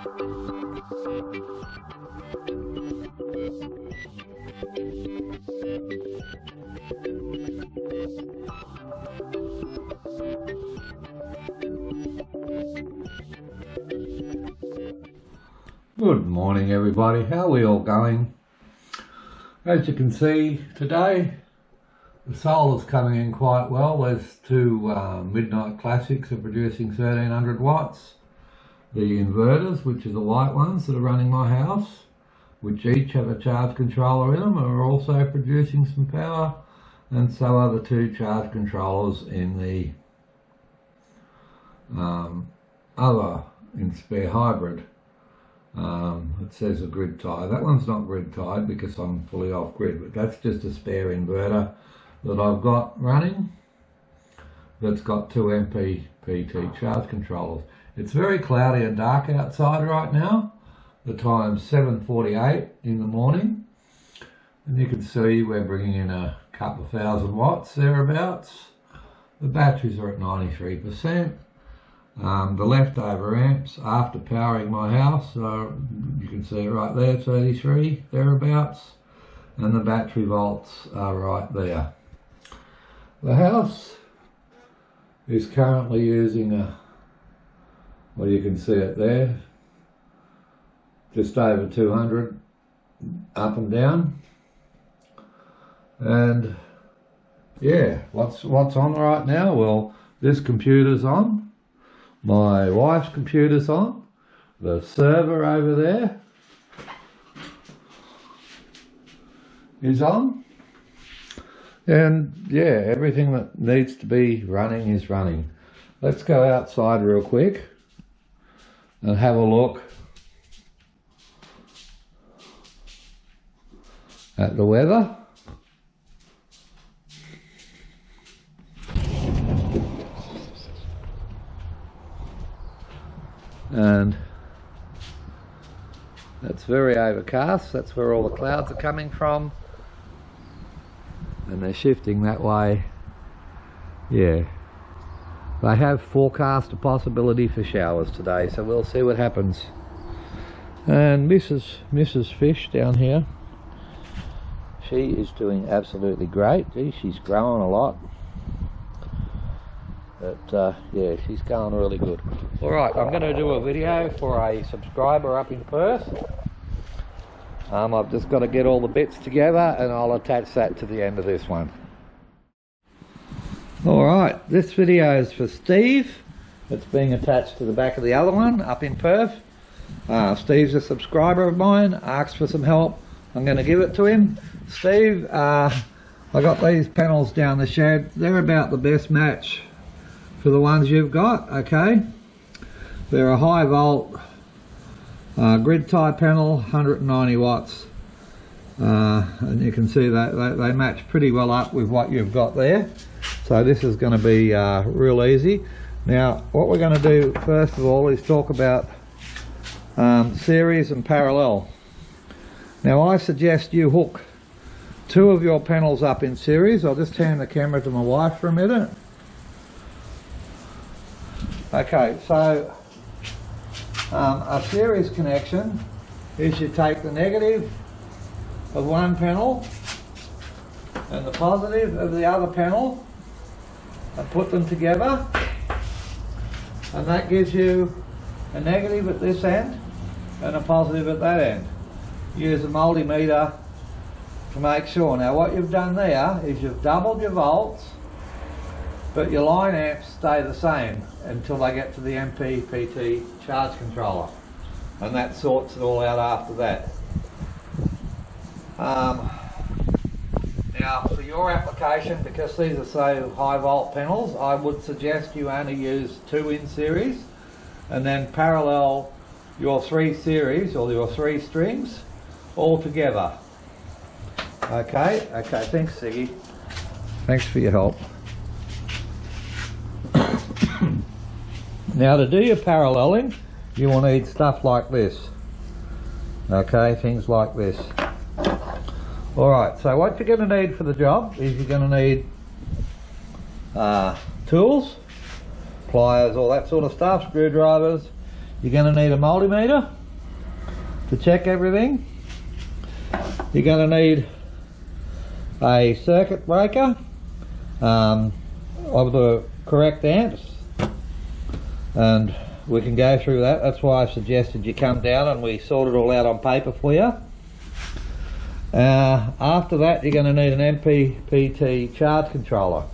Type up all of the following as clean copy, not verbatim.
Good morning everybody, how are we all going? As you can see today, the solar's coming in quite well. There's two midnight classics are producing 1300 watts. The inverters, which are the white ones that are running my house, which each have a charge controller in them, are also producing some power, and so are the two charge controllers in the other in spare hybrid. It says a grid tie. That one's not grid tied because I'm fully off grid, but that's just a spare inverter that I've got running that's got two MPPT charge controllers. It's very cloudy and dark outside right now. The time's 7:48 in the morning, and you can see we're bringing in a couple of thousand watts thereabouts. The batteries are at 93%. The leftover amps after powering my house, you can see it right there, 33 thereabouts, and the battery volts are right there. The house is currently using well, you can see it there, just over 200 up and down. And yeah, what's on right now? Well, this computer's on. My wife's computer's on, the server over there is on, and yeah, everything that needs to be running is running. Let's go outside real quick and have a look at the weather. And that's very overcast. That's where all the clouds are coming from, and they're shifting that way. Yeah, they have forecast a possibility for showers today, so we'll see what happens. And Mrs. Fish down here, she is doing absolutely great. Gee, she's growing a lot. But yeah, she's going really good. Alright, I'm going to do a video for a subscriber up in Perth. I've just got to get all the bits together and I'll attach that to the end of this one. Alright, this video is for Steve. It's being attached to the back of the other one up in Perth. Steve's a subscriber of mine, asked for some help. I'm going to give it to him. Steve, I got these panels down the shed. They're about the best match for the ones you've got, okay? They're a high volt grid tie panel, 190 watts, and you can see that they match pretty well up with what you've got there. So this is going to be real easy. Now what we're going to do first of all is talk about series and parallel. Now I suggest you hook two of your panels up in series. I'll just hand the camera to my wife for a minute. Okay, so a series connection is you take the negative of one panel and the positive of the other panel and put them together, and that gives you a negative at this end and a positive at that end. Use a multimeter to make sure. Now what you've done there is you've doubled your volts, but your line amps stay the same until they get to the MPPT charge controller, and that sorts it all out after that. Now for your application, because these are so high volt panels, I would suggest you only use two in series and then parallel your three series or your three strings all together. Okay, thanks Siggy. Thanks for your help. Now to do your paralleling, you will need stuff like this. Okay, things like this. Alright, so what you're going to need for the job is you're going to need tools, pliers, all that sort of stuff, screwdrivers. you're going to need a multimeter to check everything. You're going to need a circuit breaker of the correct amps, and we can go through that. That's why I suggested you come down and we sort it all out on paper for you. After that, you're going to need an MPPT charge controller.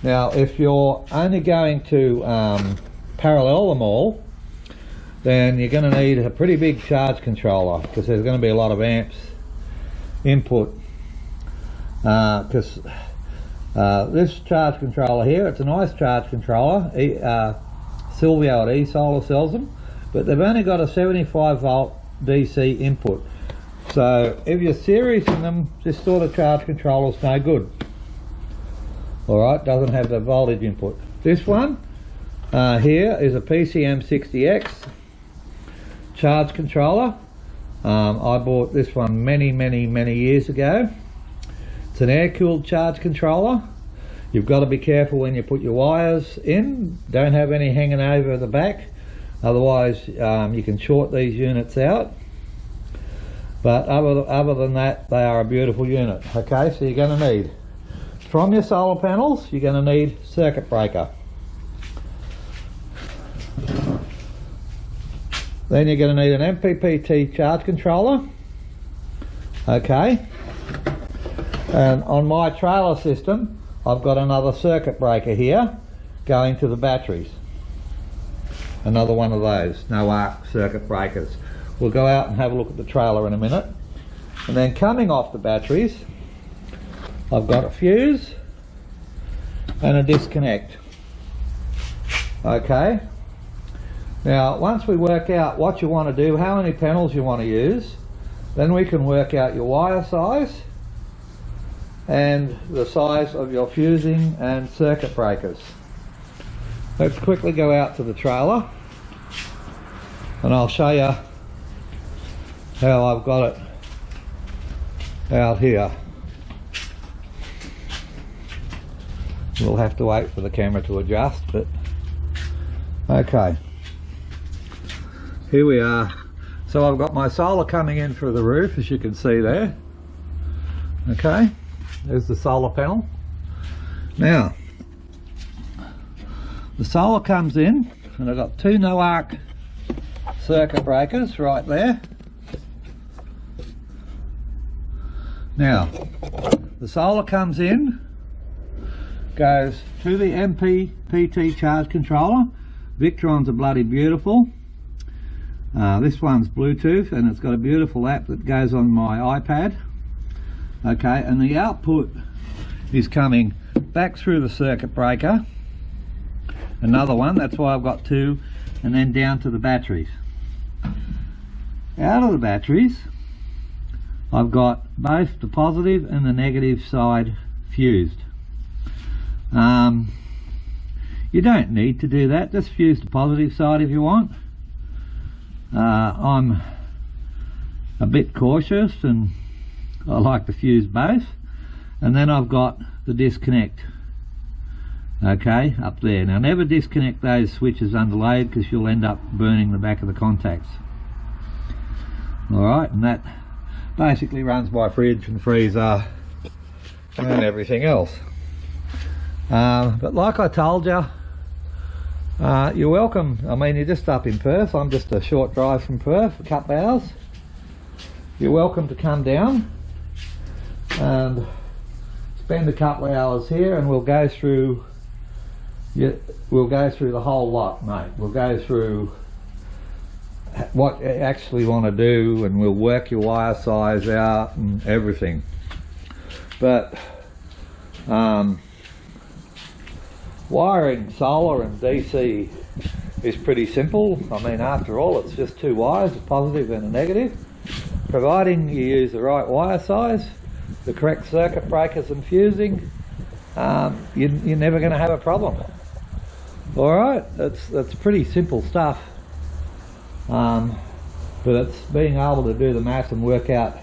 Now if you're only going to parallel them all, then you're going to need a pretty big charge controller, because there's going to be a lot of amps input. Because this charge controller here, it's a nice charge controller. Silvio at eSolar sells them, but they've only got a 75 volt DC input. So if you're serious in them, this sort of charge controller is no good. Alright, doesn't have the voltage input. This one here is a PCM60X charge controller. I bought this one many years ago. It's an air-cooled charge controller. You've got to be careful when you put your wires in. Don't have any hanging over the back, otherwise you can short these units out. But other than that, they are a beautiful unit. Okay, so you're going to need, from your solar panels, you're going to need circuit breaker. Then you're going to need an MPPT charge controller. Okay. And on my trailer system, I've got another circuit breaker here going to the batteries. Another one of those, no arc circuit breakers. We'll go out and have a look at the trailer in a minute. And then coming off the batteries, I've got a fuse and a disconnect. Okay. Now once we work out what you want to do, how many panels you want to use, then we can work out your wire size and the size of your fusing and circuit breakers. Let's quickly go out to the trailer and I'll show you how I've got it out here. We'll have to wait for the camera to adjust, but okay, here we are. So I've got my solar coming in through the roof, as you can see there. Okay, there's the solar panel. Now the solar comes in and I've got two no arc circuit breakers right there. Now the solar comes in, goes to the MPPT charge controller. Victrons are bloody beautiful. This one's Bluetooth and it's got a beautiful app that goes on my iPad. Okay, and the output is coming back through the circuit breaker, another one, that's why I've got two, and then down to the batteries. Out of the batteries I've got both the positive and the negative side fused. You don't need to do that, just fuse the positive side if you want. I'm a bit cautious and I like to fuse both. And then I've got the disconnect, okay, up there. Now never disconnect those switches under load because you'll end up burning the back of the contacts. Alright, and that basically runs my fridge and freezer and everything else. But like I told you, you're welcome. I mean, you're just up in Perth. I'm just a short drive from Perth, a couple of hours. You're welcome to come down and spend a couple of hours here, and we'll go through the whole lot, mate. We'll go through what you actually want to do, and we'll work your wire size out and everything. But wiring solar and DC is pretty simple. I mean, after all, it's just two wires, a positive and a negative. Providing you use the right wire size, the correct circuit breakers and fusing, you're never going to have a problem. Alright, that's pretty simple stuff. But it's being able to do the math and work out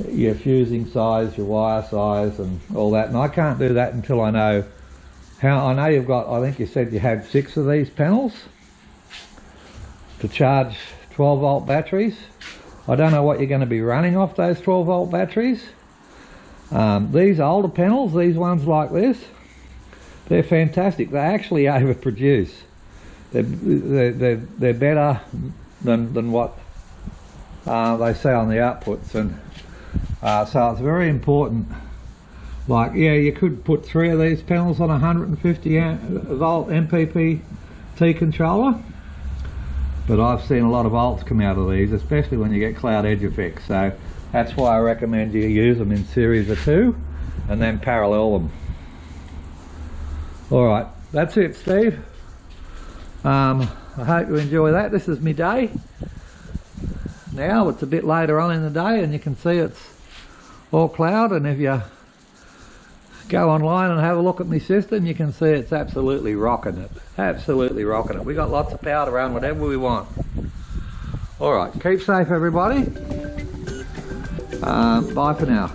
your fusing size, your wire size and all that, and I can't do that until I know How I know you've got, I think you said you had 6 of these panels to charge 12 volt batteries. I don't know what you're going to be running off those 12 volt batteries. These older panels, these ones like this, they're fantastic. They actually overproduce. They're better than what they say on the outputs, and so it's very important. Like, yeah, you could put 3 of these panels on a 150 volt MPPT controller, but I've seen a lot of volts come out of these, especially when you get cloud edge effects. So that's why I recommend you use them in series of 2 and then parallel them. Alright, that's it, Steve. I hope you enjoy that. This is my day. Now it's a bit later on in the day and you can see it's all cloud, and if you go online and have a look at my system, you can see it's absolutely rocking it. Absolutely rocking it. We got lots of power to run whatever we want. Alright, keep safe everybody. Bye for now.